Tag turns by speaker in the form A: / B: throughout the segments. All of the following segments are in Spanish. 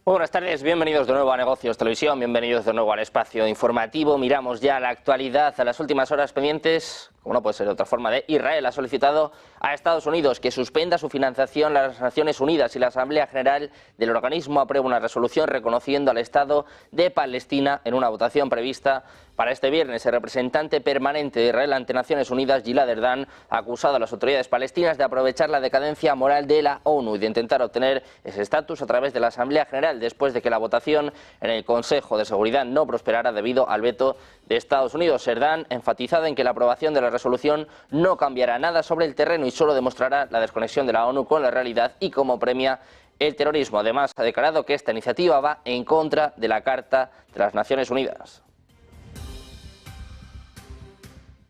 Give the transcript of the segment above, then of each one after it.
A: Buenas tardes, bienvenidos de nuevo a Negocios Televisión, bienvenidos de nuevo al espacio informativo. Miramos ya la actualidad a las últimas horas pendientes, como no puede ser de otra forma, de Israel ha solicitado a Estados Unidos que suspenda su financiación a las Naciones Unidas y la Asamblea General del organismo aprueba una resolución reconociendo al Estado de Palestina en una votación prevista para este viernes. El representante permanente de Israel ante Naciones Unidas, Gilad Erdan, ha acusado a las autoridades palestinas de aprovechar la decadencia moral de la ONU y de intentar obtener ese estatus a través de la Asamblea General después de que la votación en el Consejo de Seguridad no prosperara debido al veto de Estados Unidos. Erdan ha enfatizado en que la aprobación de la resolución no cambiará nada sobre el terreno y solo demostrará la desconexión de la ONU con la realidad y cómo premia el terrorismo. Además, ha declarado que esta iniciativa va en contra de la Carta de las Naciones Unidas.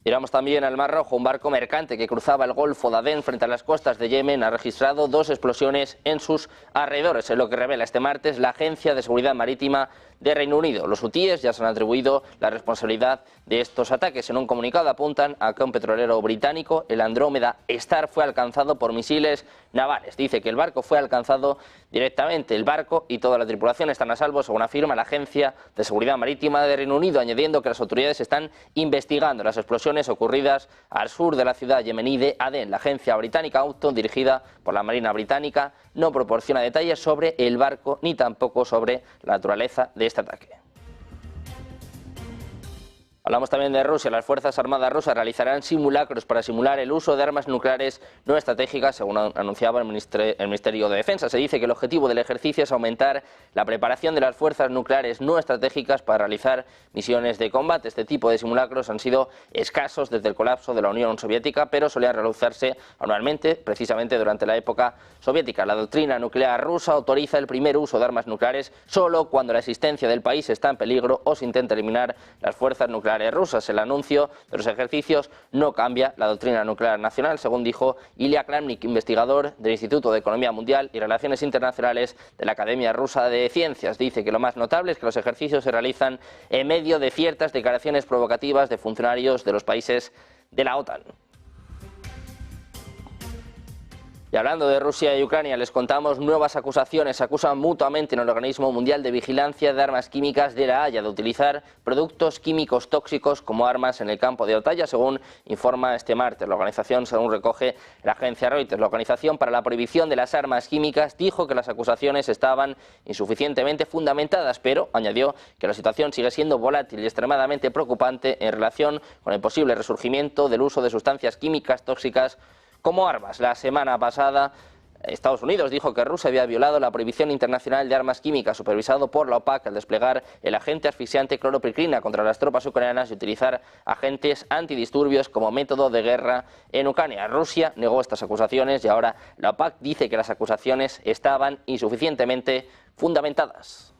A: Miramos también al Mar Rojo. Un barco mercante que cruzaba el Golfo de Adén frente a las costas de Yemen ha registrado 2 explosiones en sus alrededores, es lo que revela este martes la Agencia de Seguridad Marítima de Reino Unido. Los hutíes ya se han atribuido la responsabilidad de estos ataques. En un comunicado apuntan a que un petrolero británico, el Andrómeda Star, fue alcanzado por misiles navales. Dice que el barco fue alcanzado directamente. El barco y toda la tripulación están a salvo, según afirma la Agencia de Seguridad Marítima de Reino Unido, añadiendo que las autoridades están investigando las explosiones ocurridas al sur de la ciudad yemení de Adén. La agencia británica Auton, dirigida por la Marina Británica, no proporciona detalles sobre el barco ni tampoco sobre la naturaleza de este ataque. Hablamos también de Rusia. Las Fuerzas Armadas rusas realizarán simulacros para simular el uso de armas nucleares no estratégicas, según anunciaba el Ministerio de Defensa. Se dice que el objetivo del ejercicio es aumentar la preparación de las fuerzas nucleares no estratégicas para realizar misiones de combate. Este tipo de simulacros han sido escasos desde el colapso de la Unión Soviética, pero solían realizarse anualmente, precisamente durante la época soviética. La doctrina nuclear rusa autoriza el primer uso de armas nucleares solo cuando la existencia del país está en peligro o se intenta eliminar las fuerzas nucleares rusas. El anuncio de los ejercicios no cambia la doctrina nuclear nacional, según dijo Ilya Kramnik, investigador del Instituto de Economía Mundial y Relaciones Internacionales de la Academia Rusa de Ciencias. Dice que lo más notable es que los ejercicios se realizan en medio de ciertas declaraciones provocativas de funcionarios de los países de la OTAN. Y hablando de Rusia y Ucrania, les contamos nuevas acusaciones. Se acusan mutuamente en el Organismo Mundial de Vigilancia de Armas Químicas de La Haya de utilizar productos químicos tóxicos como armas en el campo de batalla, según informa este martes la organización, según recoge la agencia Reuters. La Organización para la Prohibición de las Armas Químicas dijo que las acusaciones estaban insuficientemente fundamentadas, pero añadió que la situación sigue siendo volátil y extremadamente preocupante en relación con el posible resurgimiento del uso de sustancias químicas tóxicas como armas. La semana pasada, Estados Unidos dijo que Rusia había violado la prohibición internacional de armas químicas supervisado por la OPAC al desplegar el agente asfixiante cloropicrina contra las tropas ucranianas y utilizar agentes antidisturbios como método de guerra en Ucrania. Rusia negó estas acusaciones y ahora la OPAC dice que las acusaciones estaban insuficientemente fundamentadas.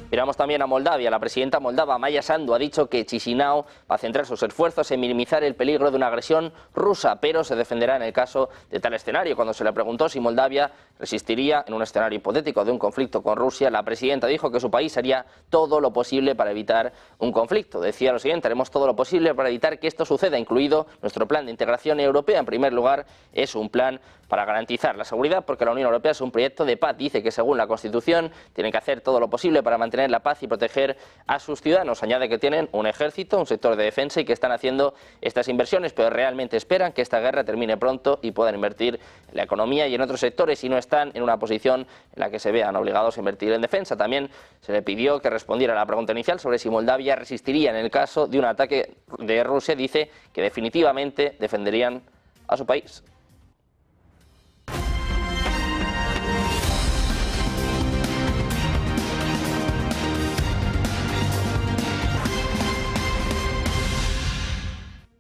A: Miramos también a Moldavia. La presidenta moldava Maya Sandu ha dicho que Chisinau va a centrar sus esfuerzos en minimizar el peligro de una agresión rusa, pero se defenderá en el caso de tal escenario. Cuando se le preguntó si Moldavia resistiría en un escenario hipotético de un conflicto con Rusia, la presidenta dijo que su país haría todo lo posible para evitar un conflicto. Decía lo siguiente: haremos todo lo posible para evitar que esto suceda, incluido nuestro plan de integración europea. En primer lugar, es un plan para garantizar la seguridad, porque la Unión Europea es un proyecto de paz. Dice que según la Constitución tienen que hacer todo lo posible para mantener la paz y proteger a sus ciudadanos. Añade que tienen un ejército, un sector de defensa y que están haciendo estas inversiones, pero realmente esperan que esta guerra termine pronto y puedan invertir en la economía y en otros sectores y no están en una posición en la que se vean obligados a invertir en defensa. También se le pidió que respondiera a la pregunta inicial sobre si Moldavia resistiría en el caso de un ataque de Rusia. Dice que definitivamente defenderían a su país.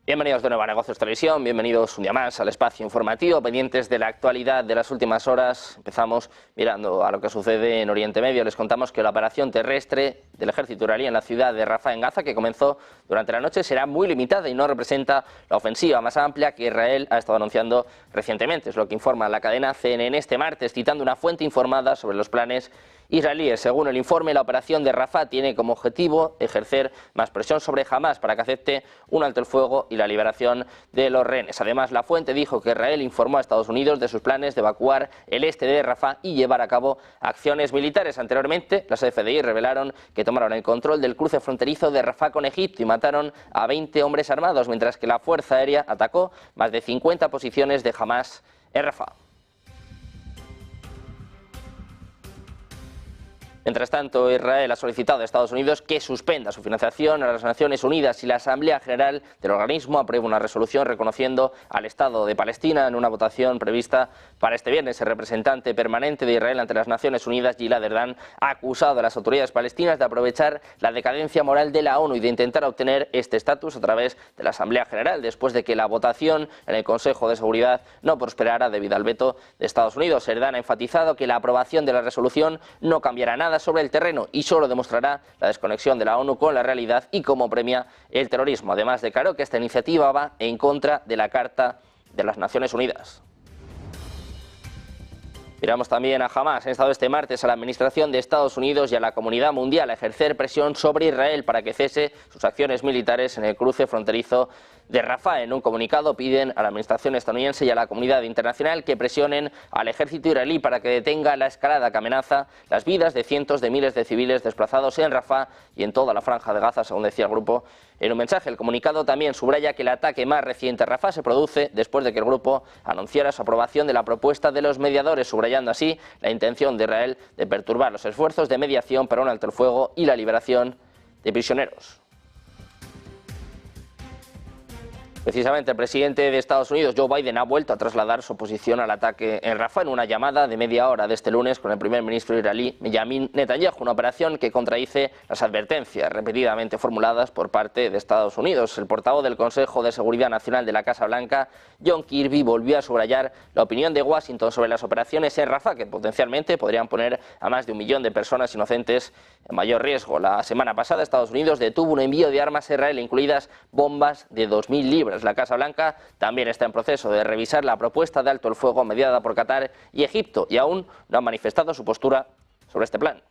A: Bienvenidos de nuevo a Negocios Televisión, bienvenidos un día más al espacio informativo, pendientes de la actualidad de las últimas horas. Empezamos mirando a lo que sucede en Oriente Medio. Les contamos que la operación terrestre del ejército israelí en la ciudad de Rafah, en Gaza, que comenzó durante la noche, será muy limitada y no representa la ofensiva más amplia que Israel ha estado anunciando recientemente. Es lo que informa la cadena CNN este martes, citando una fuente informada sobre los planes israelíes. Según el informe, la operación de Rafah tiene como objetivo ejercer más presión sobre Hamás para que acepte un alto el fuego y la liberación de los rehenes. Además, la fuente dijo que Israel informó a Estados Unidos de sus planes de evacuar el este de Rafah y llevar a cabo acciones militares. Anteriormente, las FDI revelaron que tomaron el control del cruce fronterizo de Rafah con Egipto y mataron a 20 hombres armados, mientras que la Fuerza Aérea atacó más de 50 posiciones de Hamás en Rafah. Mientras tanto, Israel ha solicitado a Estados Unidos que suspenda su financiación a las Naciones Unidas y la Asamblea General del organismo aprueba una resolución reconociendo al Estado de Palestina en una votación prevista para este viernes. El representante permanente de Israel ante las Naciones Unidas, Gilad Erdan, ha acusado a las autoridades palestinas de aprovechar la decadencia moral de la ONU y de intentar obtener este estatus a través de la Asamblea General, después de que la votación en el Consejo de Seguridad no prosperara debido al veto de Estados Unidos. Erdan ha enfatizado que la aprobación de la resolución no cambiará nada sobre el terreno y solo demostrará la desconexión de la ONU con la realidad y cómo premia el terrorismo. Además, declaró que esta iniciativa va en contra de la Carta de las Naciones Unidas. Miramos también a Hamás. Han estado este martes a la Administración de Estados Unidos y a la comunidad mundial a ejercer presión sobre Israel para que cese sus acciones militares en el cruce fronterizo de Rafah. En un comunicado piden a la Administración estadounidense y a la comunidad internacional que presionen al ejército israelí para que detenga la escalada que amenaza las vidas de cientos de miles de civiles desplazados en Rafah y en toda la franja de Gaza, según decía el grupo en un mensaje. El comunicado también subraya que el ataque más reciente a Rafah se produce después de que el grupo anunciara su aprobación de la propuesta de los mediadores, subrayando así la intención de Israel de perturbar los esfuerzos de mediación para un alto el fuego y la liberación de prisioneros. Precisamente el presidente de Estados Unidos, Joe Biden, ha vuelto a trasladar su oposición al ataque en Rafah en una llamada de media hora de este lunes con el primer ministro israelí Benjamin Netanyahu, una operación que contradice las advertencias repetidamente formuladas por parte de Estados Unidos. El portavoz del Consejo de Seguridad Nacional de la Casa Blanca, John Kirby, volvió a subrayar la opinión de Washington sobre las operaciones en Rafah, que potencialmente podrían poner a más de 1 millón de personas inocentes en mayor riesgo. La semana pasada, Estados Unidos detuvo un envío de armas a Israel, incluidas bombas de 2.000 libras. La Casa Blanca también está en proceso de revisar la propuesta de alto el fuego mediada por Qatar y Egipto y aún no ha manifestado su postura sobre este plan.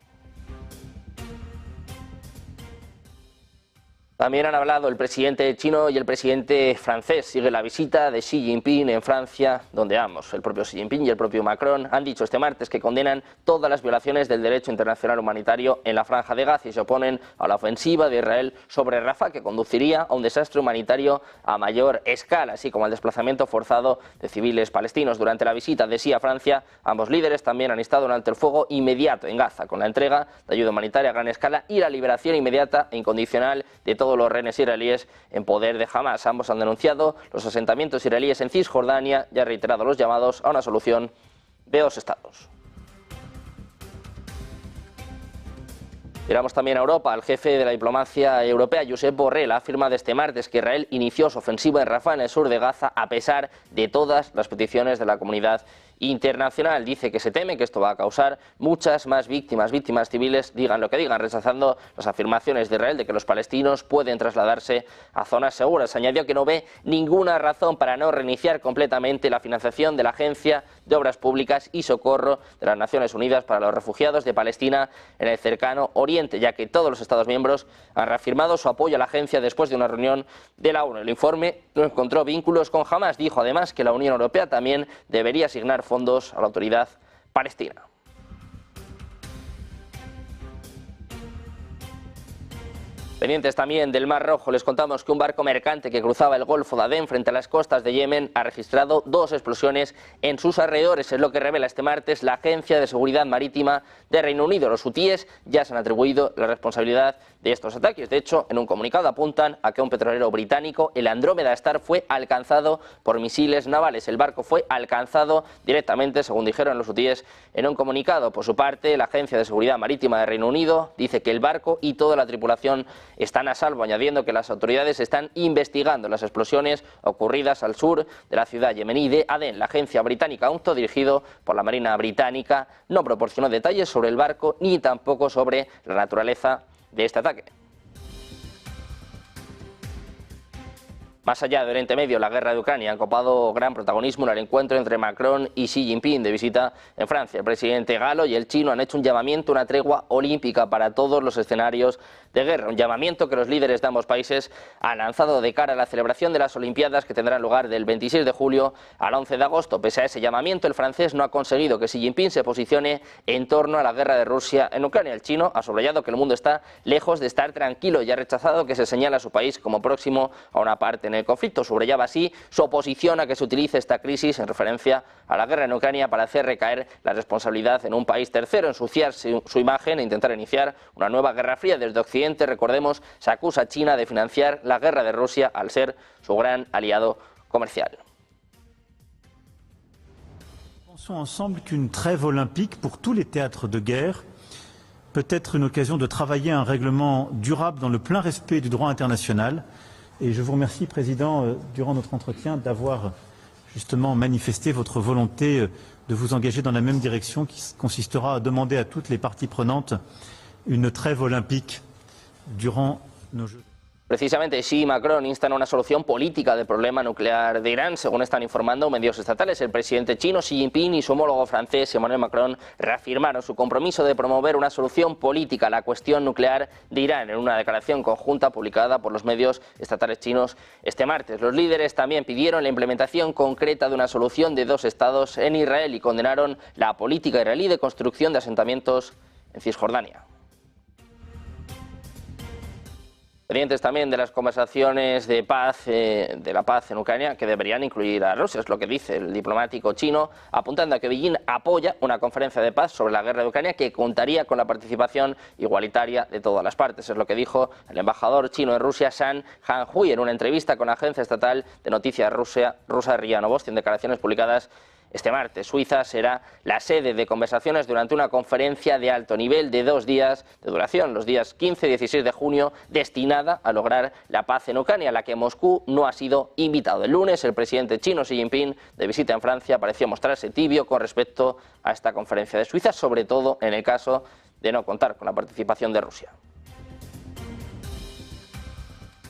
A: También han hablado el presidente chino y el presidente francés. Sigue la visita de Xi Jinping en Francia, donde ambos, el propio Xi Jinping y el propio Macron, han dicho este martes que condenan todas las violaciones del derecho internacional humanitario en la franja de Gaza y se oponen a la ofensiva de Israel sobre Rafah, que conduciría a un desastre humanitario a mayor escala, así como al desplazamiento forzado de civiles palestinos. Durante la visita de Xi a Francia, ambos líderes también han instado un alto el fuego inmediato en Gaza, con la entrega de ayuda humanitaria a gran escala y la liberación inmediata e incondicional de todos los rehenes israelíes en poder de Hamás. Ambos han denunciado los asentamientos israelíes en Cisjordania y han reiterado los llamados a una solución de 2 estados. Miramos también a Europa. El jefe de la diplomacia europea, Josep Borrell, ha afirmado este martes que Israel inició su ofensiva en Rafah, en el sur de Gaza, a pesar de todas las peticiones de la comunidad internacional. Dice que se teme que esto va a causar muchas más víctimas civiles, digan lo que digan, rechazando las afirmaciones de Israel de que los palestinos pueden trasladarse a zonas seguras. Añadió que no ve ninguna razón para no reiniciar completamente la financiación de la Agencia de Obras Públicas y Socorro de las Naciones Unidas para los refugiados de Palestina en el cercano Oriente, ya que todos los Estados miembros han reafirmado su apoyo a la agencia después de una reunión de la ONU. El informe no encontró vínculos con Hamás. Dijo además que la Unión Europea también debería asignar fondos a la autoridad palestina. Pendientes también del Mar Rojo, les contamos que un barco mercante que cruzaba el Golfo de Adén frente a las costas de Yemen ha registrado 2 explosiones en sus alrededores. Es lo que revela este martes la Agencia de Seguridad Marítima de Reino Unido. Los hutíes ya se han atribuido la responsabilidad de estos ataques. De hecho, en un comunicado apuntan a que un petrolero británico, el Andrómeda Star, fue alcanzado por misiles navales. El barco fue alcanzado directamente, según dijeron los hutíes en un comunicado. Por su parte, la Agencia de Seguridad Marítima de Reino Unido dice que el barco y toda la tripulación están a salvo, añadiendo que las autoridades están investigando las explosiones ocurridas al sur de la ciudad yemení de Adén. La agencia británica UNCTO, dirigido por la Marina británica, no proporcionó detalles sobre el barco ni tampoco sobre la naturaleza de este ataque. Más allá de Oriente Medio, la guerra de Ucrania ha copado gran protagonismo en el encuentro entre Macron y Xi Jinping de visita en Francia. El presidente galo y el chino han hecho un llamamiento, una tregua olímpica para todos los escenarios de guerra. Un llamamiento que los líderes de ambos países han lanzado de cara a la celebración de las Olimpiadas que tendrán lugar del 26 de julio al 11 de agosto. Pese a ese llamamiento, el francés no ha conseguido que Xi Jinping se posicione en torno a la guerra de Rusia en Ucrania. El chino ha subrayado que el mundo está lejos de estar tranquilo y ha rechazado que se señale a su país como próximo a una parte en el conflicto. Subrayaba así su oposición a que se utilice esta crisis en referencia a la guerra en Ucrania para hacer recaer la responsabilidad en un país tercero, ensuciar su imagen e intentar iniciar una nueva guerra fría. Desde Occidente, recordemos, se acusa a China de financiar la guerra de Rusia al ser su gran aliado comercial.
B: Pensons ensemble qu'une trêve olympique pour tous les théâtres de guerre peut être une occasion de travailler à un règlement durable dans le plein respect du droit international. Et je vous remercie, Président, durant notre entretien, d'avoir justement manifesté votre volonté de vous engager dans la même direction, qui consistera à demander à toutes les parties prenantes une trêve olympique durant nos Jeux.
A: Precisamente Xi y Macron instan a una solución política del problema nuclear de Irán. Según están informando medios estatales, el presidente chino Xi Jinping y su homólogo francés Emmanuel Macron reafirmaron su compromiso de promover una solución política a la cuestión nuclear de Irán en una declaración conjunta publicada por los medios estatales chinos este martes. Los líderes también pidieron la implementación concreta de una solución de dos estados en Israel y condenaron la política israelí de construcción de asentamientos en Cisjordania. Pendientes también de las conversaciones de paz, de la paz en Ucrania, que deberían incluir a Rusia, es lo que dice el diplomático chino, apuntando a que Beijing apoya una conferencia de paz sobre la guerra de Ucrania que contaría con la participación igualitaria de todas las partes. Es lo que dijo el embajador chino en Rusia, Zhang Hanhui, en una entrevista con la agencia estatal de noticias rusa RIA Novosti, en declaraciones publicadas este martes. Suiza será la sede de conversaciones durante una conferencia de alto nivel de 2 días de duración, los días 15 y 16 de junio, destinada a lograr la paz en Ucrania, a la que Moscú no ha sido invitado. El lunes, el presidente chino Xi Jinping, de visita en Francia, pareció mostrarse tibio con respecto a esta conferencia de Suiza, sobre todo en el caso de no contar con la participación de Rusia.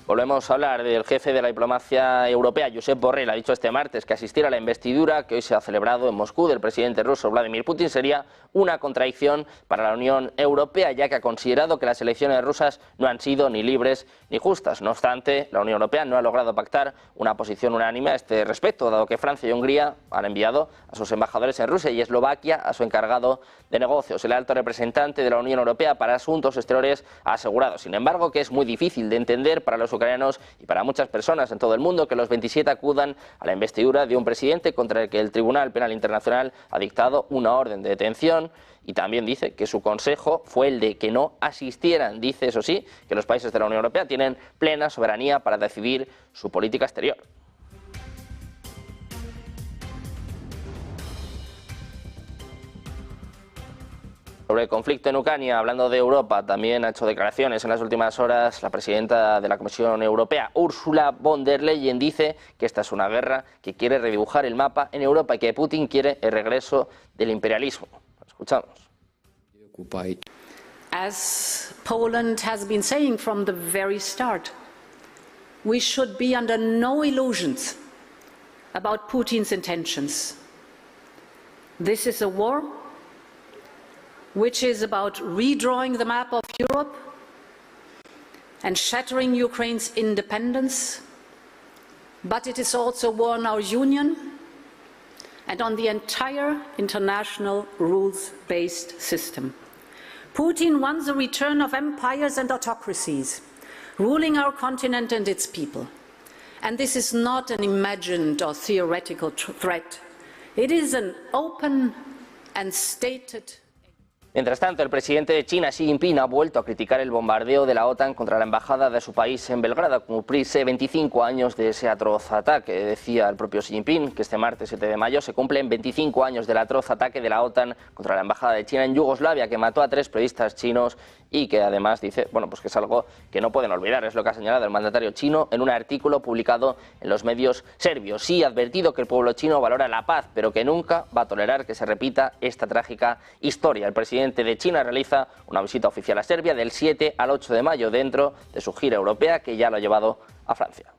A: Volvemos a hablar del jefe de la diplomacia europea, Josep Borrell. Ha dicho este martes que asistir a la investidura que hoy se ha celebrado en Moscú del presidente ruso Vladimir Putin sería una contradicción para la Unión Europea, ya que ha considerado que las elecciones rusas no han sido ni libres ni justas. No obstante, la Unión Europea no ha logrado pactar una posición unánime a este respecto, dado que Francia y Hungría han enviado a sus embajadores en Rusia y Eslovaquia a su encargado de negocios. El alto representante de la Unión Europea para Asuntos Exteriores ha asegurado, sin embargo, que es muy difícil de entender para los ucranianos y para muchas personas en todo el mundo que los 27 acudan a la investidura de un presidente contra el que el Tribunal Penal Internacional ha dictado una orden de detención, y también dice que su consejo fue el de que no asistieran. Dice, eso sí, que los países de la Unión Europea tienen plena soberanía para decidir su política exterior. Sobre el conflicto en Ucrania, hablando de Europa, también ha hecho declaraciones en las últimas horas la presidenta de la Comisión Europea, Ursula von der Leyen. Dice que esta es una guerra que quiere redibujar el mapa en Europa y que Putin quiere el regreso del imperialismo. Escuchamos.
C: As Poland has been saying from the very start, we should be under no illusions about Putin's intentions. This is a war which is about redrawing the map of Europe and shattering Ukraine's independence, but it is also a war on our union and on the entire international rules-based system. Putin wants a return of empires and autocracies, ruling our continent and its people. And this is not an imagined or theoretical threat. It is an open and stated.
A: Mientras tanto, el presidente de China, Xi Jinping, ha vuelto a criticar el bombardeo de la OTAN contra la embajada de su país en Belgrado, cumplirse 25 años de ese atroz ataque. Decía el propio Xi Jinping que este martes 7 de mayo se cumplen 25 años del atroz ataque de la OTAN contra la embajada de China en Yugoslavia, que mató a 3 periodistas chinos y que además dice, bueno, pues que es algo que no pueden olvidar, es lo que ha señalado el mandatario chino en un artículo publicado en los medios serbios. Sí ha advertido que el pueblo chino valora la paz, pero que nunca va a tolerar que se repita esta trágica historia. El presidente de China realiza una visita oficial a Serbia del 7 al 8 de mayo dentro de su gira europea, que ya lo ha llevado a Francia.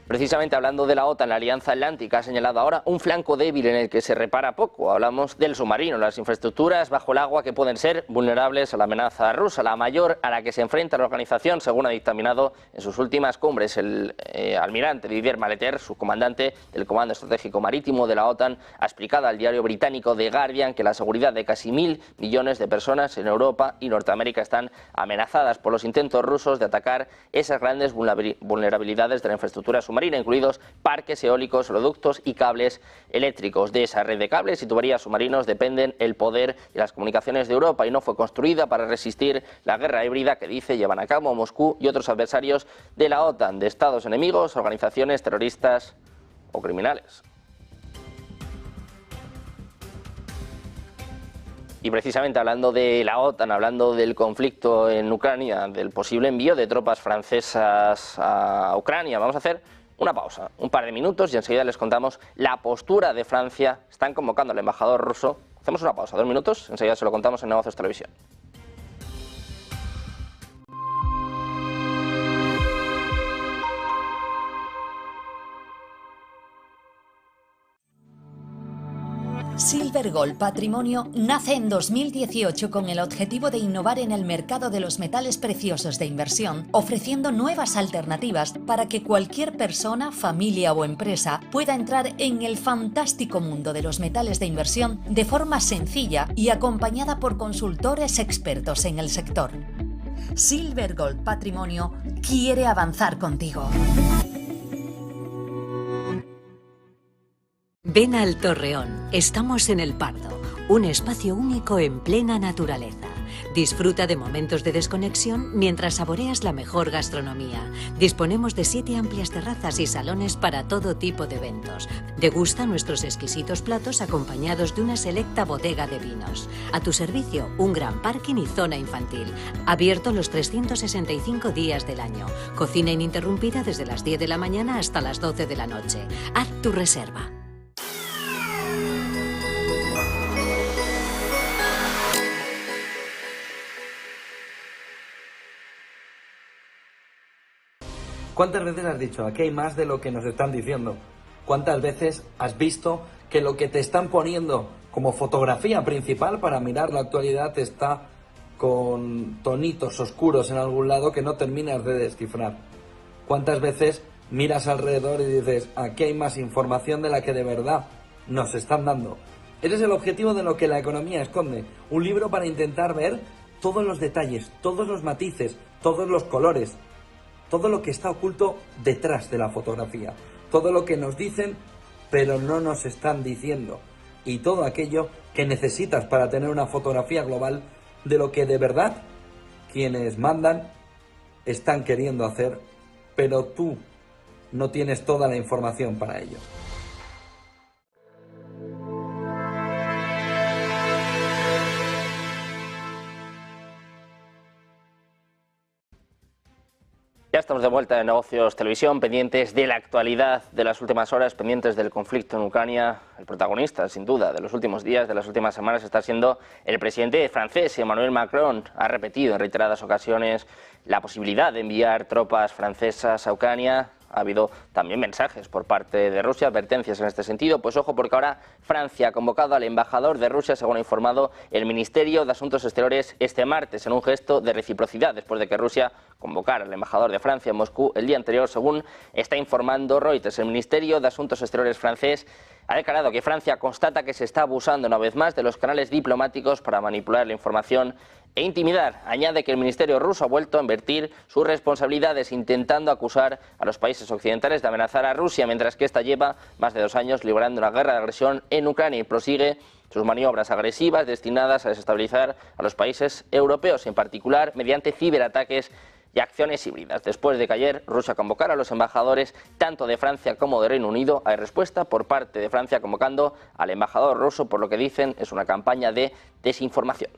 A: Precisamente hablando de la OTAN, la Alianza Atlántica ha señalado ahora un flanco débil en el que se repara poco. Hablamos del submarino, las infraestructuras bajo el agua que pueden ser vulnerables a la amenaza rusa, la mayor a la que se enfrenta la organización, según ha dictaminado en sus últimas cumbres el almirante Didier Maleter, su comandante del Comando Estratégico Marítimo de la OTAN, ha explicado al diario británico The Guardian que la seguridad de casi 1.000 millones de personas en Europa y Norteamérica están amenazadas por los intentos rusos de atacar esas grandes vulnerabilidades de la infraestructura submarina, incluidos parques eólicos, oleoductos y cables eléctricos. De esa red de cables y tuberías submarinos dependen el poder y las comunicaciones de Europa, y no fue construida para resistir la guerra híbrida que dice llevan a cabo Moscú y otros adversarios de la OTAN, de estados enemigos, organizaciones terroristas o criminales. Y precisamente hablando de la OTAN, hablando del conflicto en Ucrania, del posible envío de tropas francesas a Ucrania, vamos a hacer una pausa, un par de minutos, y enseguida les contamos la postura de Francia. Están convocando al embajador ruso. Hacemos una pausa, 2 minutos, enseguida se lo contamos en Negocios Televisión.
D: Silver Gold Patrimonio nace en 2018 con el objetivo de innovar en el mercado de los metales preciosos de inversión, ofreciendo nuevas alternativas para que cualquier persona, familia o empresa pueda entrar en el fantástico mundo de los metales de inversión de forma sencilla y acompañada por consultores expertos en el sector. Silver Gold Patrimonio quiere avanzar contigo.
E: Ven al Torreón, estamos en El Pardo, un espacio único en plena naturaleza. Disfruta de momentos de desconexión mientras saboreas la mejor gastronomía. Disponemos de 7 amplias terrazas y salones para todo tipo de eventos. Degusta nuestros exquisitos platos acompañados de una selecta bodega de vinos. A tu servicio, un gran parking y zona infantil. Abierto los 365 días del año. Cocina ininterrumpida desde las 10 de la mañana hasta las 12 de la noche. Haz tu reserva.
F: ¿Cuántas veces has dicho, aquí hay más de lo que nos están diciendo? ¿Cuántas veces has visto que lo que te están poniendo como fotografía principal para mirar la actualidad está con tonitos oscuros en algún lado que no terminas de descifrar? ¿Cuántas veces miras alrededor y dices, aquí hay más información de la que de verdad nos están dando? Ese es el objetivo de lo que la economía esconde. Un libro para intentar ver todos los detalles, todos los matices, todos los colores, todo lo que está oculto detrás de la fotografía, todo lo que nos dicen pero no nos están diciendo, y todo aquello que necesitas para tener una fotografía global de lo que de verdad quienes mandan están queriendo hacer, pero tú no tienes toda la información para ello.
A: Ya estamos de vuelta en Negocios Televisión, pendientes de la actualidad de las últimas horas, pendientes del conflicto en Ucrania. El protagonista, sin duda, de los últimos días, de las últimas semanas, está siendo el presidente francés, Emmanuel Macron. Ha repetido en reiteradas ocasiones la posibilidad de enviar tropas francesas a Ucrania. Ha habido también mensajes por parte de Rusia, advertencias en este sentido. Pues ojo, porque ahora Francia ha convocado al embajador de Rusia, según ha informado el Ministerio de Asuntos Exteriores este martes, en un gesto de reciprocidad, después de que Rusia convocara al embajador de Francia en Moscú el día anterior, según está informando Reuters. El Ministerio de Asuntos Exteriores francés ha declarado que Francia constata que se está abusando una vez más de los canales diplomáticos para manipular la información e intimidar. Añade que el Ministerio ruso ha vuelto a invertir sus responsabilidades, intentando acusar a los países occidentales de amenazar a Rusia, mientras que ésta lleva más de 2 años librando una guerra de agresión en Ucrania y prosigue sus maniobras agresivas destinadas a desestabilizar a los países europeos, en particular mediante ciberataques y acciones híbridas. Después de que ayer Rusia convocara a los embajadores tanto de Francia como de Reino Unido, hay respuesta por parte de Francia convocando al embajador ruso por lo que dicen es una campaña de desinformación.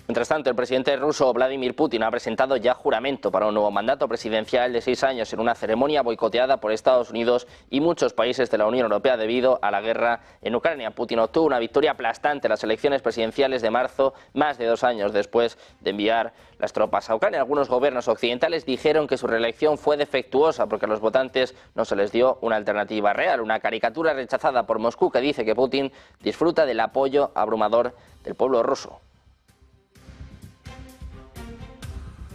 A: Mientras tanto, el presidente ruso Vladimir Putin ha presentado ya juramento para un nuevo mandato presidencial de 6 años en una ceremonia boicoteada por Estados Unidos y muchos países de la Unión Europea debido a la guerra en Ucrania. Putin obtuvo una victoria aplastante en las elecciones presidenciales de marzo, más de 2 años después de enviar las tropas a Ucrania. Algunos gobiernos occidentales dijeron que su reelección fue defectuosa porque a los votantes no se les dio una alternativa real. Una caricatura rechazada por Moscú que dice que Putin disfruta del apoyo abrumador del pueblo ruso.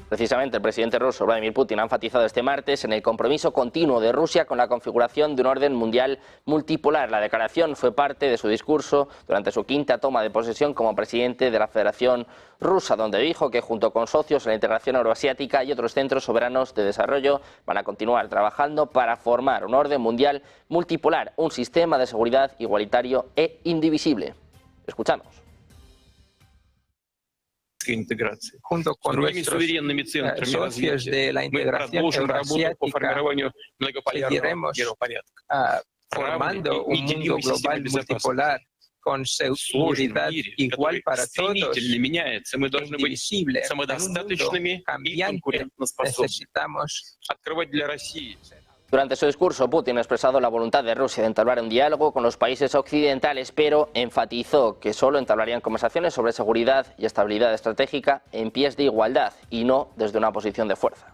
A: Precisamente el presidente ruso Vladimir Putin ha enfatizado este martes en el compromiso continuo de Rusia con la configuración de un orden mundial multipolar. La declaración fue parte de su discurso durante su 5ª toma de posesión como presidente de la Federación Rusa, donde dijo que junto con socios en la integración euroasiática y otros centros soberanos de desarrollo van a continuar trabajando para formar un orden mundial multipolar, un sistema de seguridad igualitario e indivisible. Escuchamos.
G: Junto con nuestros socios de la integración euroasiática seguiremos formando un mundo global multipolar con seguridad igual para todos, indivisible. En un mundo cambiante necesitamos.
A: Durante su discurso, Putin ha expresado la voluntad de Rusia de entablar un diálogo con los países occidentales, pero enfatizó que solo entablarían conversaciones sobre seguridad y estabilidad estratégica en pies de igualdad y no desde una posición de fuerza.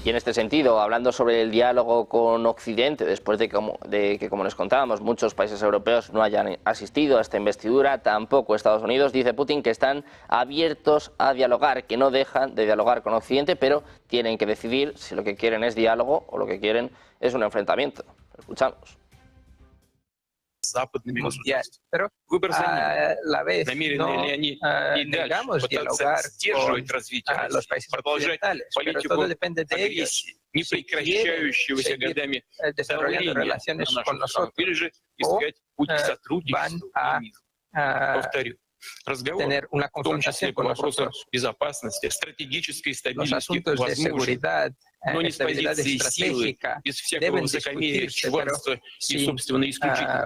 A: Y en este sentido, hablando sobre el diálogo con Occidente, después de que, como les contábamos, muchos países europeos no hayan asistido a esta investidura, tampoco Estados Unidos, dice Putin que están abiertos a dialogar, que no dejan de dialogar con Occidente, pero tienen que decidir si lo que quieren es diálogo o lo que quieren es un enfrentamiento. Escuchamos.
G: Mundial, pero a la vez no negamos dialogar con los países occidentales, pero todo depende de ellos. Si quieren seguir desarrollando relaciones con nosotros o van a tener una confrontación con nosotros. Los asuntos de seguridad, estabilidad estratégica deben discutirse, pero sin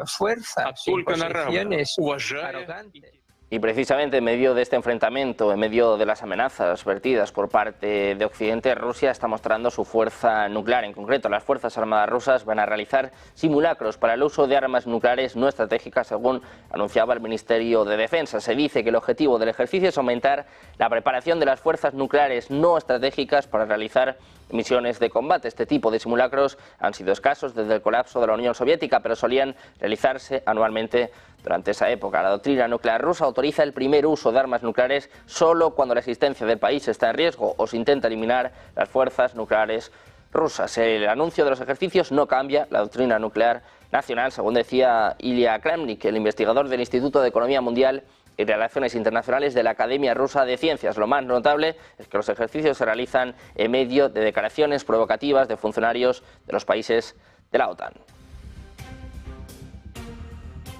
G: fuerza, sin posiciones arrogantes.
A: Y precisamente en medio de este enfrentamiento, en medio de las amenazas vertidas por parte de Occidente, Rusia está mostrando su fuerza nuclear. En concreto, las Fuerzas Armadas rusas van a realizar simulacros para el uso de armas nucleares no estratégicas, según anunciaba el Ministerio de Defensa. Se dice que el objetivo del ejercicio es aumentar la preparación de las fuerzas nucleares no estratégicas para realizar misiones de combate. Este tipo de simulacros han sido escasos desde el colapso de la Unión Soviética, pero solían realizarse anualmente durante esa época. La doctrina nuclear rusa autoriza el primer uso de armas nucleares solo cuando la existencia del país está en riesgo o se intenta eliminar las fuerzas nucleares rusas. El anuncio de los ejercicios no cambia la doctrina nuclear nacional, según decía Ilya Kremnik, el investigador del Instituto de Economía Mundial y Relaciones Internacionales de la Academia Rusa de Ciencias. Lo más notable es que los ejercicios se realizan en medio de declaraciones provocativas de funcionarios de los países de la OTAN.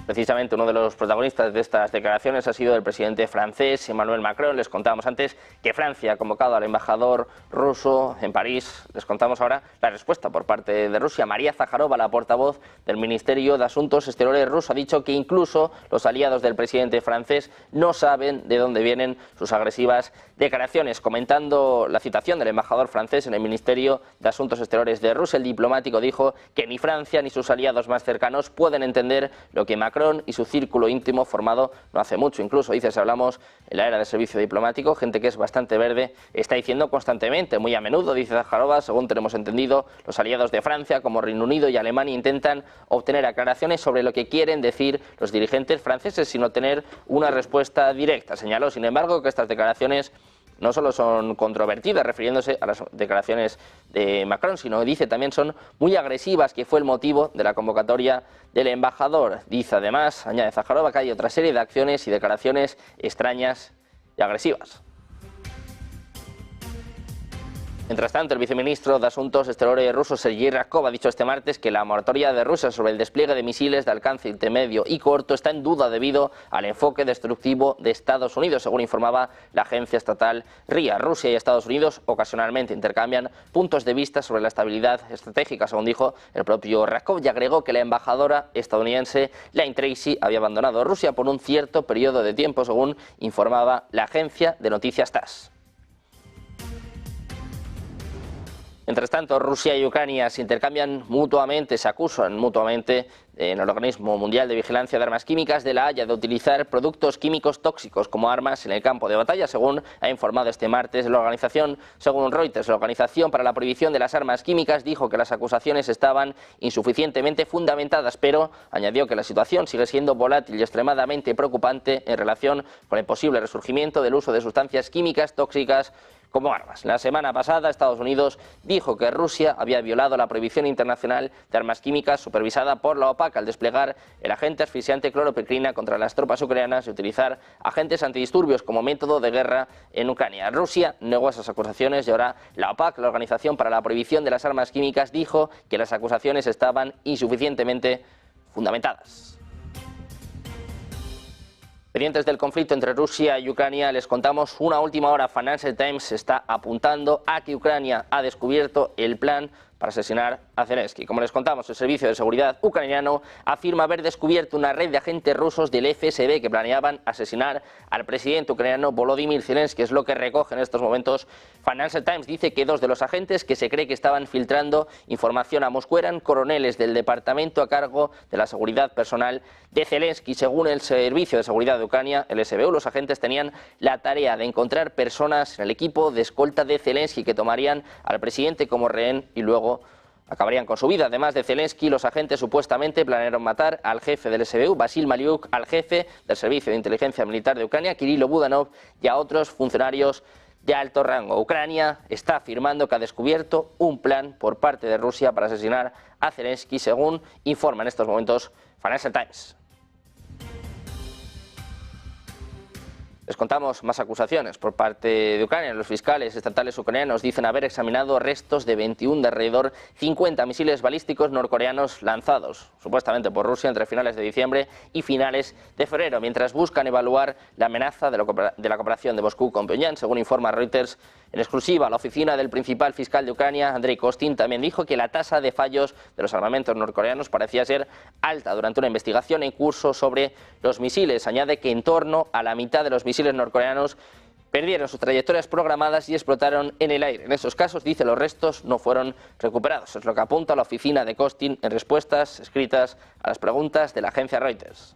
A: Precisamente uno de los protagonistas de estas declaraciones ha sido el presidente francés Emmanuel Macron. Les contábamos antes que Francia ha convocado al embajador ruso en París. Les contamos ahora la respuesta por parte de Rusia. María Zaharova, la portavoz del Ministerio de Asuntos Exteriores ruso, ha dicho que incluso los aliados del presidente francés no saben de dónde vienen sus agresivas declaraciones. Comentando la citación del embajador francés en el Ministerio de Asuntos Exteriores de Rusia, el diplomático dijo que ni Francia ni sus aliados más cercanos pueden entender lo que Macron y su círculo íntimo formado no hace mucho. Incluso, dice, si hablamos en la era del servicio diplomático, gente que es bastante verde está diciendo constantemente, muy a menudo, dice Zaharova, según tenemos entendido, los aliados de Francia como Reino Unido y Alemania intentan obtener aclaraciones sobre lo que quieren decir los dirigentes franceses sin obtener una respuesta directa. Señaló, sin embargo, que estas declaraciones no solo son controvertidas, refiriéndose a las declaraciones de Macron, sino, dice, también son muy agresivas, que fue el motivo de la convocatoria del embajador. Dice además, añade Zaharova, que hay otra serie de acciones y declaraciones extrañas y agresivas. Mientras tanto, el viceministro de Asuntos Exteriores ruso, Sergei Ryabkov, ha dicho este martes que la moratoria de Rusia sobre el despliegue de misiles de alcance intermedio y corto está en duda debido al enfoque destructivo de Estados Unidos, según informaba la agencia estatal RIA. Rusia y Estados Unidos ocasionalmente intercambian puntos de vista sobre la estabilidad estratégica, según dijo el propio Ryabkov, y agregó que la embajadora estadounidense Lane Tracy había abandonado Rusia por un cierto periodo de tiempo, según informaba la agencia de noticias TASS. Mientras tanto, Rusia y Ucrania se intercambian mutuamente, se acusan mutuamente en el Organismo Mundial de Vigilancia de Armas Químicas de La Haya de utilizar productos químicos tóxicos como armas en el campo de batalla, según ha informado este martes la organización, según Reuters. La Organización para la Prohibición de las Armas Químicas dijo que las acusaciones estaban insuficientemente fundamentadas, pero añadió que la situación sigue siendo volátil y extremadamente preocupante en relación con el posible resurgimiento del uso de sustancias químicas tóxicas como armas. La semana pasada, Estados Unidos dijo que Rusia había violado la prohibición internacional de armas químicas supervisada por la OPAC al desplegar el agente asfixiante cloropicrina contra las tropas ucranianas y utilizar agentes antidisturbios como método de guerra en Ucrania. Rusia negó esas acusaciones y ahora la OPAC, la Organización para la Prohibición de las Armas Químicas, dijo que las acusaciones estaban insuficientemente fundamentadas. Pendientes del conflicto entre Rusia y Ucrania, les contamos una última hora. Financial Times está apuntando a que Ucrania ha descubierto el plan para asesinar a Zelensky. Como les contamos, el Servicio de Seguridad ucraniano afirma haber descubierto una red de agentes rusos del FSB que planeaban asesinar al presidente ucraniano Volodymyr Zelensky. Es lo que recoge en estos momentos Financial Times. Dice que dos de los agentes que se cree que estaban filtrando información a Moscú eran coroneles del departamento a cargo de la seguridad personal de Zelensky. Según el Servicio de Seguridad de Ucrania, el SBU, los agentes tenían la tarea de encontrar personas en el equipo de escolta de Zelensky que tomarían al presidente como rehén y luego acabarían con su vida. Además de Zelensky, los agentes supuestamente planearon matar al jefe del SBU, Vasil Maliuk, al jefe del Servicio de Inteligencia Militar de Ucrania, Kirilo Budanov, y a otros funcionarios de alto rango. Ucrania está afirmando que ha descubierto un plan por parte de Rusia para asesinar a Zelensky, según informa en estos momentos Financial Times. Les contamos más acusaciones por parte de Ucrania. Los fiscales estatales ucranianos dicen haber examinado restos de 21 de alrededor 50 misiles balísticos norcoreanos lanzados, supuestamente por Rusia, entre finales de diciembre y finales de febrero, mientras buscan evaluar la amenaza de la cooperación de Moscú con Pyongyang. Según informa Reuters, en exclusiva, la oficina del principal fiscal de Ucrania, Andrei Kostin, también dijo que la tasa de fallos de los armamentos norcoreanos parecía ser alta durante una investigación en curso sobre los misiles. Añade que en torno a la mitad de los misiles norcoreanos perdieron sus trayectorias programadas y explotaron en el aire. En esos casos, dice, los restos no fueron recuperados. Es lo que apunta la oficina de Kostin en respuestas escritas a las preguntas de la agencia Reuters.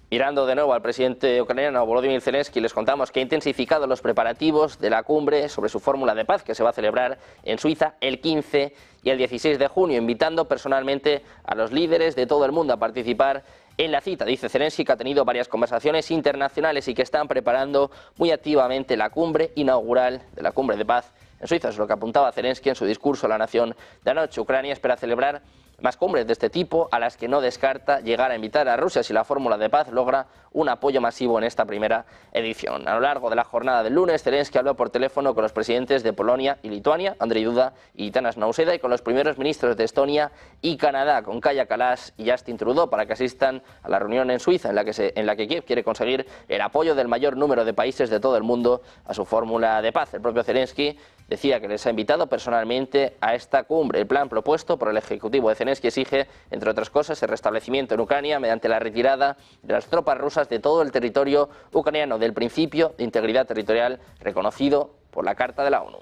A: Mirando de nuevo al presidente ucraniano Volodymyr Zelensky, les contamos que ha intensificado los preparativos de la cumbre sobre su fórmula de paz que se va a celebrar en Suiza el 15 y el 16 de junio, invitando personalmente a los líderes de todo el mundo a participar en la cita. Dice Zelensky que ha tenido varias conversaciones internacionales y que están preparando muy activamente la cumbre inaugural de la cumbre de paz en Suiza. Es lo que apuntaba Zelensky en su discurso a la nación de anoche. Ucrania espera celebrar más cumbres de este tipo, a las que no descarta llegar a invitar a Rusia si la fórmula de paz logra un apoyo masivo en esta primera edición. A lo largo de la jornada del lunes, Zelensky habló por teléfono con los presidentes de Polonia y Lituania, Andrzej Duda y Tanas Nauseda, y con los primeros ministros de Estonia y Canadá, con Kaja Kallas y Justin Trudeau, para que asistan a la reunión en Suiza, en la que Kiev quiere conseguir el apoyo del mayor número de países de todo el mundo a su fórmula de paz. El propio Zelensky decía que les ha invitado personalmente a esta cumbre. El plan propuesto por el ejecutivo de Zelensky exige, entre otras cosas, el restablecimiento en Ucrania mediante la retirada de las tropas rusas de todo el territorio ucraniano, del principio de integridad territorial reconocido por la Carta de la ONU.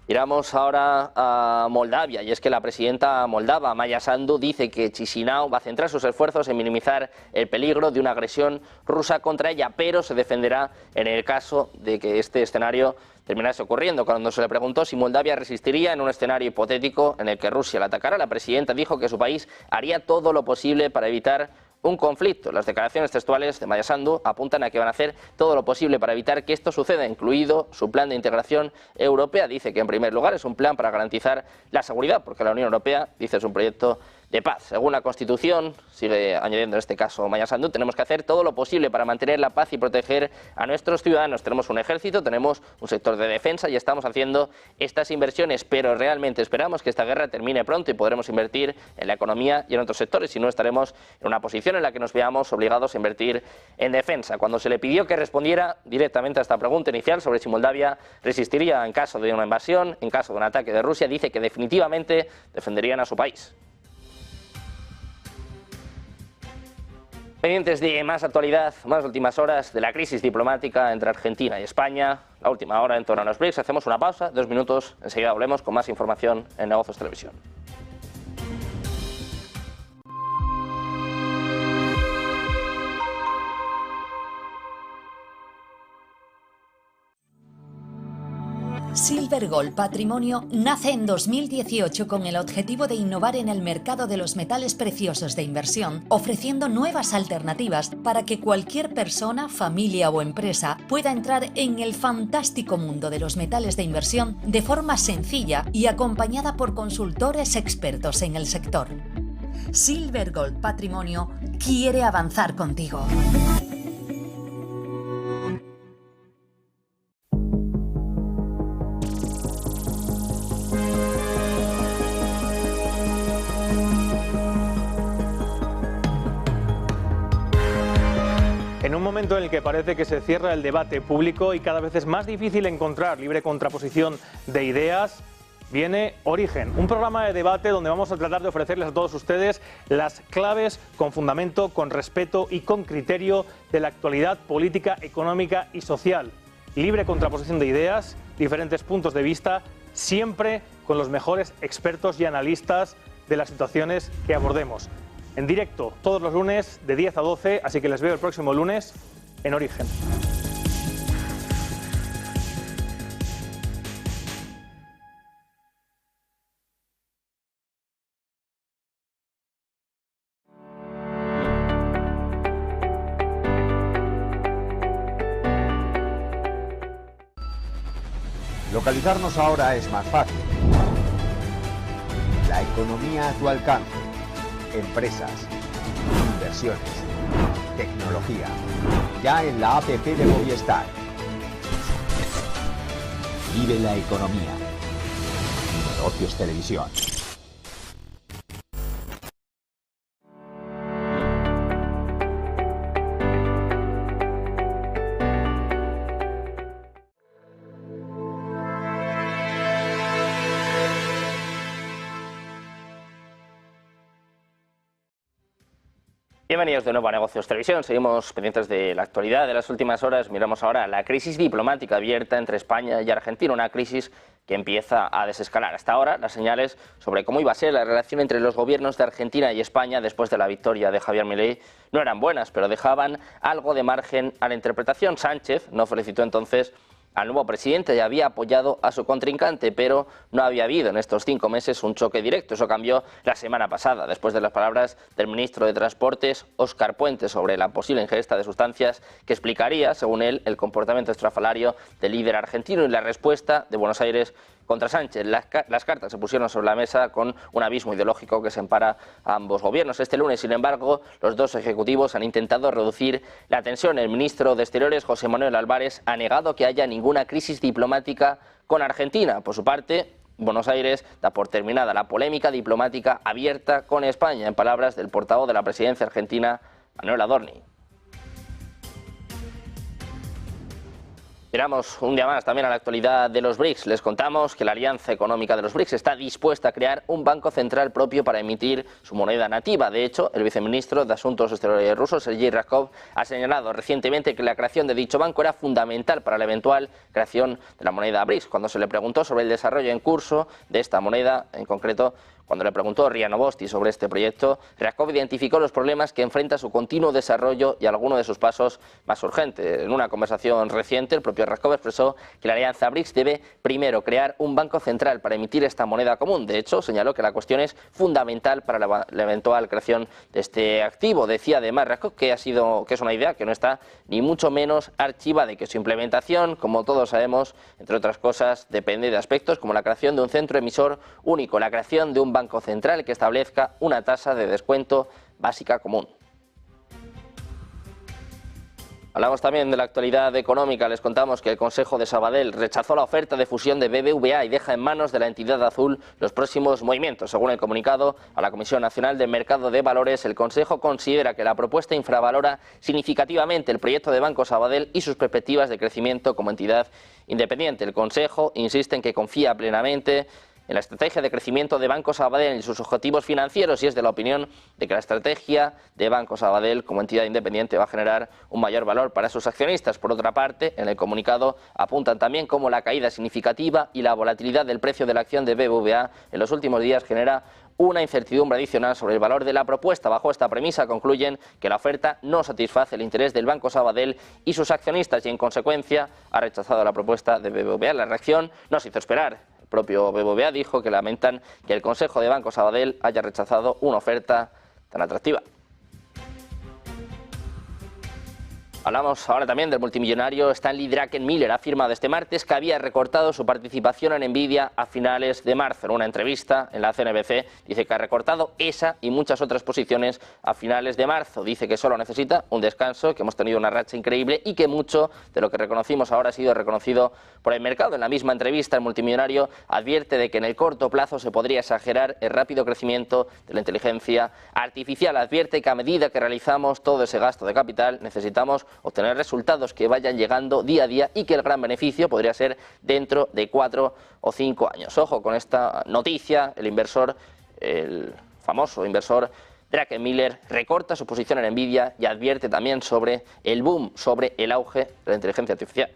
A: Miramos ahora a Moldavia, y es que la presidenta moldava, Maya Sandu, dice que Chisinau va a centrar sus esfuerzos en minimizar el peligro de una agresión rusa contra ella, pero se defenderá en el caso de que este escenario terminase ocurriendo. Cuando se le preguntó si Moldavia resistiría en un escenario hipotético en el que Rusia la atacara, la presidenta dijo que su país haría todo lo posible para evitar un conflicto. Las declaraciones textuales de Maya Sandu apuntan a que van a hacer todo lo posible para evitar que esto suceda, incluido su plan de integración europea. Dice que en primer lugar es un plan para garantizar la seguridad, porque la Unión Europea, dice, es un proyecto de paz. Según la Constitución, sigue añadiendo en este caso Maya Sandu, tenemos que hacer todo lo posible para mantener la paz y proteger a nuestros ciudadanos. Tenemos un ejército, tenemos un sector de defensa y estamos haciendo estas inversiones, pero realmente esperamos que esta guerra termine pronto y podremos invertir en la economía y en otros sectores, si no estaremos en una posición en la que nos veamos obligados a invertir en defensa. Cuando se le pidió que respondiera directamente a esta pregunta inicial sobre si Moldavia resistiría en caso de una invasión, en caso de un ataque de Rusia, dice que definitivamente defenderían a su país. Pendientes de más actualidad, más últimas horas de la crisis diplomática entre Argentina y España, la última hora en torno a los BRICS. Hacemos una pausa, 2 minutos, enseguida volvemos con más información en Negocios Televisión.
D: Silver Gold Patrimonio nace en 2018 con el objetivo de innovar en el mercado de los metales preciosos de inversión, ofreciendo nuevas alternativas para que cualquier persona, familia o empresa pueda entrar en el fantástico mundo de los metales de inversión de forma sencilla y acompañada por consultores expertos en el sector. Silver Gold Patrimonio quiere avanzar contigo.
H: En un momento en el que parece que se cierra el debate público y cada vez es más difícil encontrar libre contraposición de ideas, viene Origen, un programa de debate donde vamos a tratar de ofrecerles a todos ustedes las claves con fundamento, con respeto y con criterio de la actualidad política, económica y social. Libre contraposición de ideas, diferentes puntos de vista, siempre con los mejores expertos y analistas de las situaciones que abordemos. En directo todos los lunes de 10 a 12, así que les veo el próximo lunes en Origen.
I: Localizarnos ahora es más fácil. La economía a tu alcance. Empresas, inversiones, tecnología, ya en la app de Movistar. Vive la economía. Negocios Televisión.
A: Bienvenidos de nuevo a Negocios Televisión. Seguimos pendientes de la actualidad de las últimas horas. Miramos ahora la crisis diplomática abierta entre España y Argentina, una crisis que empieza a desescalar. Hasta ahora, las señales sobre cómo iba a ser la relación entre los gobiernos de Argentina y España después de la victoria de Javier Milei no eran buenas, pero dejaban algo de margen a la interpretación. Sánchez no felicitó entonces al nuevo presidente y había apoyado a su contrincante, pero no había habido en estos 5 meses un choque directo. Eso cambió la semana pasada, después de las palabras del ministro de Transportes, Óscar Puente, sobre la posible ingesta de sustancias que explicaría, según él, el comportamiento estrafalario del líder argentino y la respuesta de Buenos Aires contra Sánchez. Las cartas se pusieron sobre la mesa con un abismo ideológico que separa a ambos gobiernos. Este lunes, sin embargo, los dos ejecutivos han intentado reducir la tensión. El ministro de Exteriores, José Manuel Álvarez, ha negado que haya ninguna crisis diplomática con Argentina. Por su parte, Buenos Aires da por terminada la polémica diplomática abierta con España, en palabras del portavoz de la presidencia argentina, Manuel Adorni. Miramos un día más también a la actualidad de los BRICS. Les contamos que la alianza económica de los BRICS está dispuesta a crear un banco central propio para emitir su moneda nativa. De hecho, el viceministro de Asuntos Exteriores ruso, Sergei Ryabkov, ha señalado recientemente que la creación de dicho banco era fundamental para la eventual creación de la moneda BRICS. Cuando se le preguntó sobre el desarrollo en curso de esta moneda, en concreto, cuando le preguntó Ria Novosti sobre este proyecto, Ryabkov identificó los problemas que enfrenta su continuo desarrollo y algunos de sus pasos más urgentes. En una conversación reciente, el propio Ryabkov expresó que la alianza BRICS debe primero crear un banco central para emitir esta moneda común. De hecho, señaló que la cuestión es fundamental para la eventual creación de este activo. Decía además Ryabkov que es una idea que no está ni mucho menos archivada y que su implementación, como todos sabemos, entre otras cosas, depende de aspectos como la creación de un centro emisor único, la creación de un banco central que establezca una tasa de descuento básica común. Hablamos también de la actualidad económica. Les contamos que el Consejo de Sabadell rechazó la oferta de fusión de BBVA y deja en manos de la entidad azul los próximos movimientos. Según el comunicado a la Comisión Nacional del Mercado de Valores, el Consejo considera que la propuesta infravalora significativamente el proyecto de Banco Sabadell y sus perspectivas de crecimiento como entidad independiente. El Consejo insiste en que confía plenamente en la estrategia de crecimiento de Banco Sabadell y sus objetivos financieros, y es de la opinión de que la estrategia de Banco Sabadell como entidad independiente va a generar un mayor valor para sus accionistas. Por otra parte, en el comunicado apuntan también cómo la caída significativa y la volatilidad del precio de la acción de BBVA en los últimos días genera una incertidumbre adicional sobre el valor de la propuesta. Bajo esta premisa concluyen que la oferta no satisface el interés del Banco Sabadell y sus accionistas y en consecuencia ha rechazado la propuesta de BBVA. La reacción no se hizo esperar. El propio BBVA dijo que lamentan que el Consejo de Banco Sabadell haya rechazado una oferta tan atractiva. Hablamos ahora también del multimillonario Stanley Druckenmiller. Ha afirmado este martes que había recortado su participación en Nvidia a finales de marzo. En una entrevista en la CNBC dice que ha recortado esa y muchas otras posiciones a finales de marzo. Dice que solo necesita un descanso, que hemos tenido una racha increíble y que mucho de lo que reconocimos ahora ha sido reconocido por el mercado. En la misma entrevista, el multimillonario advierte de que en el corto plazo se podría exagerar el rápido crecimiento de la inteligencia artificial. Advierte que a medida que realizamos todo ese gasto de capital necesitamos obtener resultados que vayan llegando día a día y que el gran beneficio podría ser dentro de 4 o 5 años. Ojo con esta noticia, el famoso inversor Druckenmiller recorta su posición en Nvidia y advierte también sobre el boom, sobre el auge de la inteligencia artificial.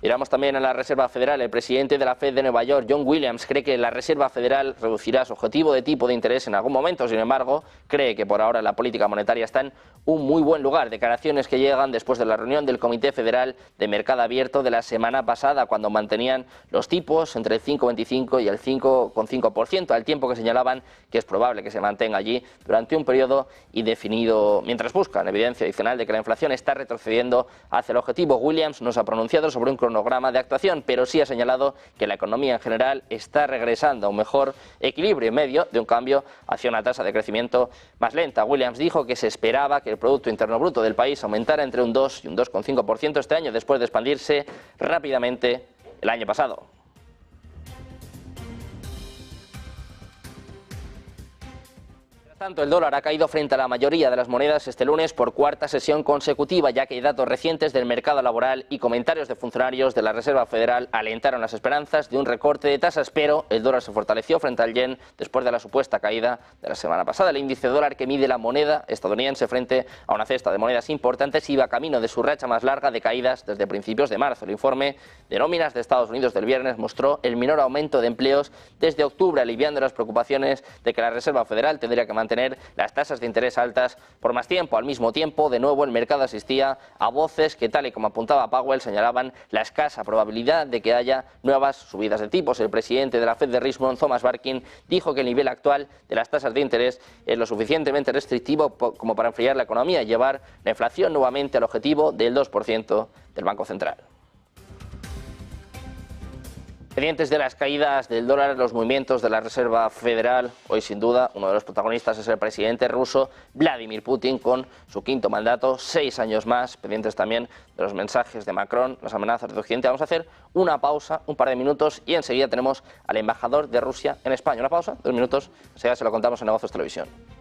A: Miramos también a la Reserva Federal. El presidente de la Fed de Nueva York, John Williams, cree que la Reserva Federal reducirá su objetivo de tipo de interés en algún momento. Sin embargo, cree que por ahora la política monetaria está en un muy buen lugar. Declaraciones que llegan después de la reunión del Comité Federal de Mercado Abierto de la semana pasada, cuando mantenían los tipos entre el 5,25 y el 5,5%, al tiempo que señalaban que es probable que se mantenga allí durante un periodo indefinido, mientras buscan evidencia adicional de que la inflación está retrocediendo hacia el objetivo. Williams no se ha pronunciado sobre un cronograma de actuación, pero sí ha señalado que la economía en general está regresando a un mejor equilibrio en medio de un cambio hacia una tasa de crecimiento más lenta. Williams dijo que se esperaba que el Producto Interno Bruto del país aumentara entre un 2 y un 2,5% este año, después de expandirse rápidamente el año pasado. Tanto el dólar ha caído frente a la mayoría de las monedas este lunes por cuarta sesión consecutiva, ya que hay datos recientes del mercado laboral y comentarios de funcionarios de la Reserva Federal alentaron las esperanzas de un recorte de tasas, pero el dólar se fortaleció frente al yen después de la supuesta caída de la semana pasada. El índice dólar, que mide la moneda estadounidense frente a una cesta de monedas importantes, iba camino de su racha más larga de caídas desde principios de marzo. El informe de nóminas de Estados Unidos del viernes mostró el menor aumento de empleos desde octubre, aliviando las preocupaciones de que la Reserva Federal tendría que mantener las tasas de interés altas por más tiempo. Al mismo tiempo, de nuevo, el mercado asistía a voces que, tal y como apuntaba Powell, señalaban la escasa probabilidad de que haya nuevas subidas de tipos. El presidente de la Fed de Richmond, Thomas Barkin, dijo que el nivel actual de las tasas de interés es lo suficientemente restrictivo como para enfriar la economía y llevar la inflación nuevamente al objetivo del 2% del Banco Central. Pendientes de las caídas del dólar, los movimientos de la Reserva Federal, hoy sin duda uno de los protagonistas es el presidente ruso Vladimir Putin, con su quinto mandato, 6 años más. Pendientes también de los mensajes de Macron, las amenazas de Occidente. Vamos a hacer una pausa, un par de minutos, y enseguida tenemos al embajador de Rusia en España. Una pausa, 2 minutos, enseguida se lo contamos en Negocios Televisión.